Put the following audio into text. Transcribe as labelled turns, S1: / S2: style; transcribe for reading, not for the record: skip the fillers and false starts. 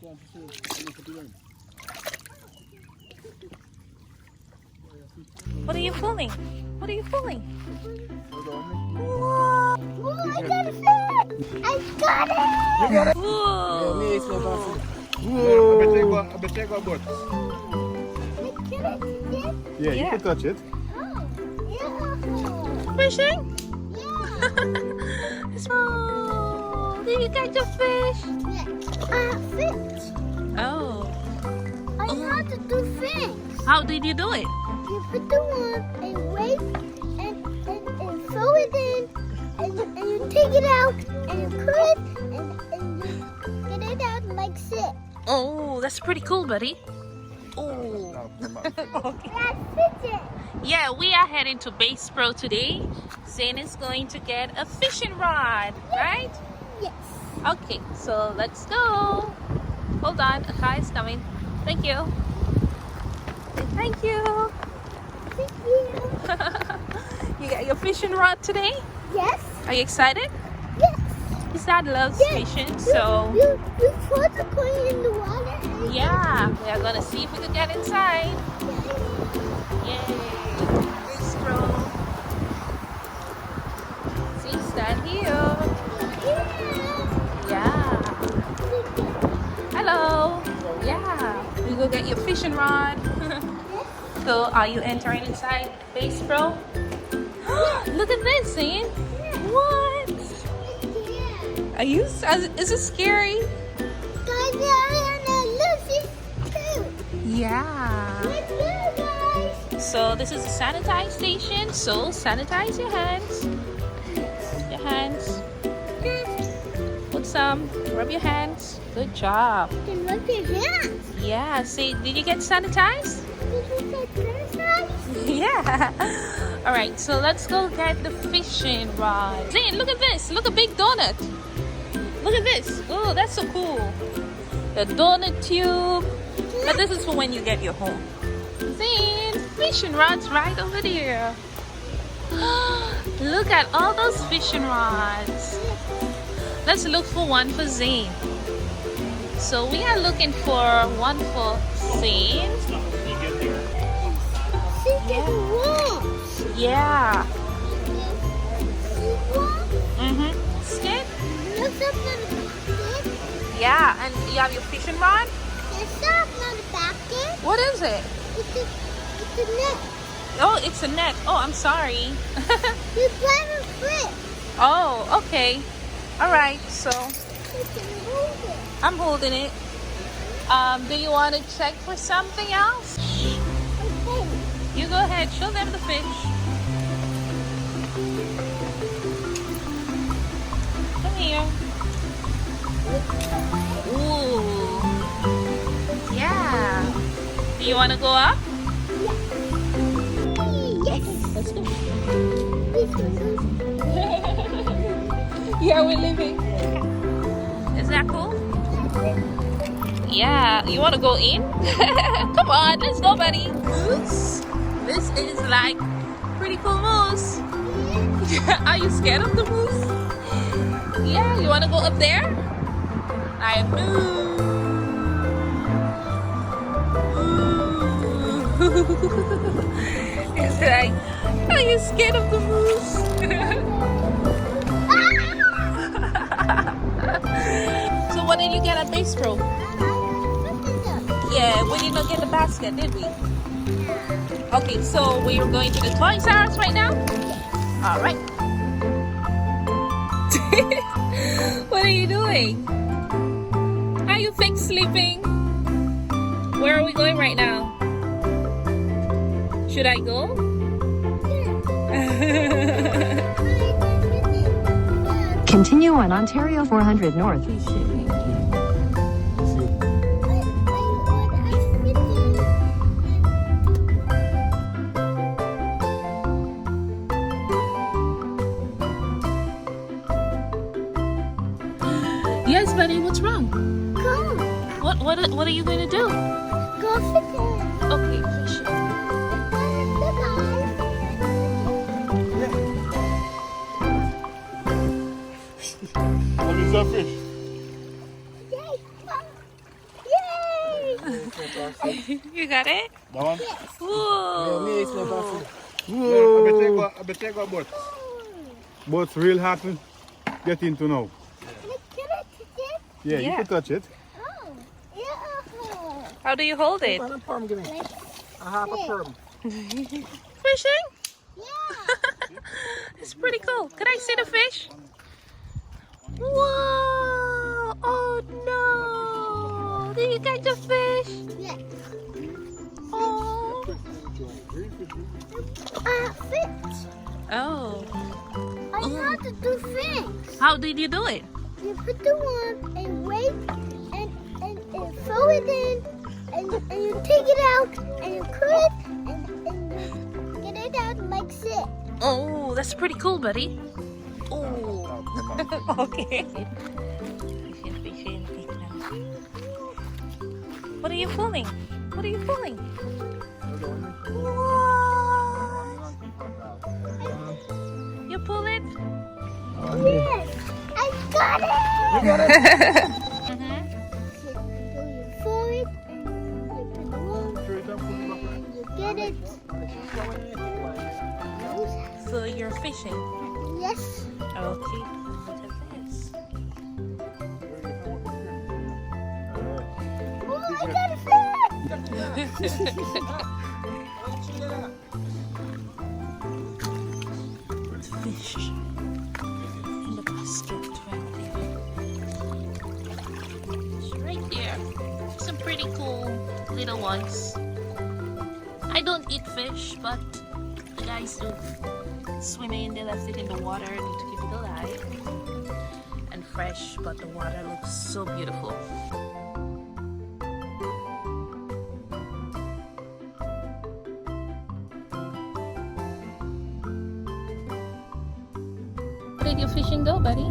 S1: What are you pulling? What are you pulling?
S2: Oh, I got a fish! I got it!
S1: Whoa.
S3: I bet take a boat.
S2: Can I see it?
S3: Yeah, you
S1: Yeah.
S3: can touch it.
S2: Oh, yeah.
S1: Fishing?
S2: Yeah.
S1: Oh, did you catch a fish?
S2: Fish.
S1: Oh.
S2: I know how to do fish.
S1: How did you do it?
S2: You put the one and wait and throw it in and you take it out and you cut it and you get it out like this.
S1: Oh, that's pretty cool, buddy. Oh. Okay.
S2: That's fishing.
S1: Yeah, we are heading to Bass Pro today. Zane is going to get a fishing rod, right?
S2: Yes.
S1: Okay, so let's go. Hold on, a car is coming. Thank you. Thank you.
S2: Thank you.
S1: You got your fishing rod today?
S2: Yes.
S1: Are you excited?
S2: Yes.
S1: His dad loves
S2: Yes.
S1: fishing, so
S2: You put the coin in the water. And
S1: yeah, we are gonna see if we can get inside. Yay! Bass Pro. See, stand here. Yeah. Hello. Yeah. You go get your fishing rod. So, are you entering inside Bass Pro? Look at this, Zane. What? Are you? Is it scary? Yeah. So this is a sanitize station. So sanitize your hands. Your hands. Put some. Rub your hands. Good job. Yeah. See, did you get sanitized? Yeah. All right. So let's go get the fishing rod. Zane, look at this. Look, a big donut. Look at this. Oh, that's so cool. The donut tube. But this is for when you get your home. Zane, fishing rods right over there. Look at all those fishing rods. Let's look for one for Zane. So we are looking for one for Zane. Yeah. Stick? Yeah, and you have your fishing rod? What is it?
S2: It's a net.
S1: Oh, it's a net. Oh, I'm sorry.
S2: You put a fish.
S1: Oh, okay. All right, so
S2: You can move it.
S1: I'm holding it. Do you want to check for something else?
S2: Okay.
S1: You go ahead. Show them the fish. Come here. Ooh. Yeah. Do you want to go up?
S2: Yes.
S1: Let's go.
S2: This one
S1: Yeah, we're leaving. Is that cool? Yeah. You want to go in? Come on, let's go, buddy. Moose. This is like pretty cool moose. Are you scared of the moose? Yeah. You want to go up there? I move. It's like, are you scared of the moose? So what did you get at Bass Pro? Yeah, we did not get the basket, did we? Okay, so we are going to the Toys R Us right now? All right. What are you doing? Are you fake sleeping? Where are we going right now? Should I go?
S4: Continue on Ontario 400 North.
S1: Yes, buddy, what's wrong?
S2: Go.
S1: What are you going to do?
S2: Go fishing.
S1: Okay, fishing.
S3: What is that fish?
S1: You got it?
S3: That one?
S1: Whoa.
S3: I bet you go boat. Boat's real hard to get into now.
S2: Can I touch it?
S3: Yeah, you
S1: Yeah.
S3: can touch it.
S2: Oh, yeah.
S1: How do you hold it?
S2: Like this.
S1: Fishing?
S2: Yeah.
S1: It's pretty cool. Can I see the fish? Whoa! Oh no! Did you catch a fish?
S2: Yeah.
S1: Oh!
S2: Fish.
S1: Oh!
S2: I know how to do things.
S1: How did you do it?
S2: You put the one and wait and throw it in and you take it out and you cut it and you get it out like this.
S1: Oh, that's pretty cool, buddy. Oh, okay. Fishing. What are you pulling? What are you pulling? Whoa! You pull it?
S2: Yes, I got it.
S1: Mhm.
S2: So you throw it and you put the one and you get it.
S1: So you're fishing.
S2: Yes.
S1: Okay. Look at this.
S2: Oh, I got a
S1: Fish in the basket right there. It's right there. Some pretty cool little ones. I don't eat fish, but the guys do. Swimming, they left it in the water to keep it alive and fresh, but the water looks so beautiful. Where did your fishing go, buddy?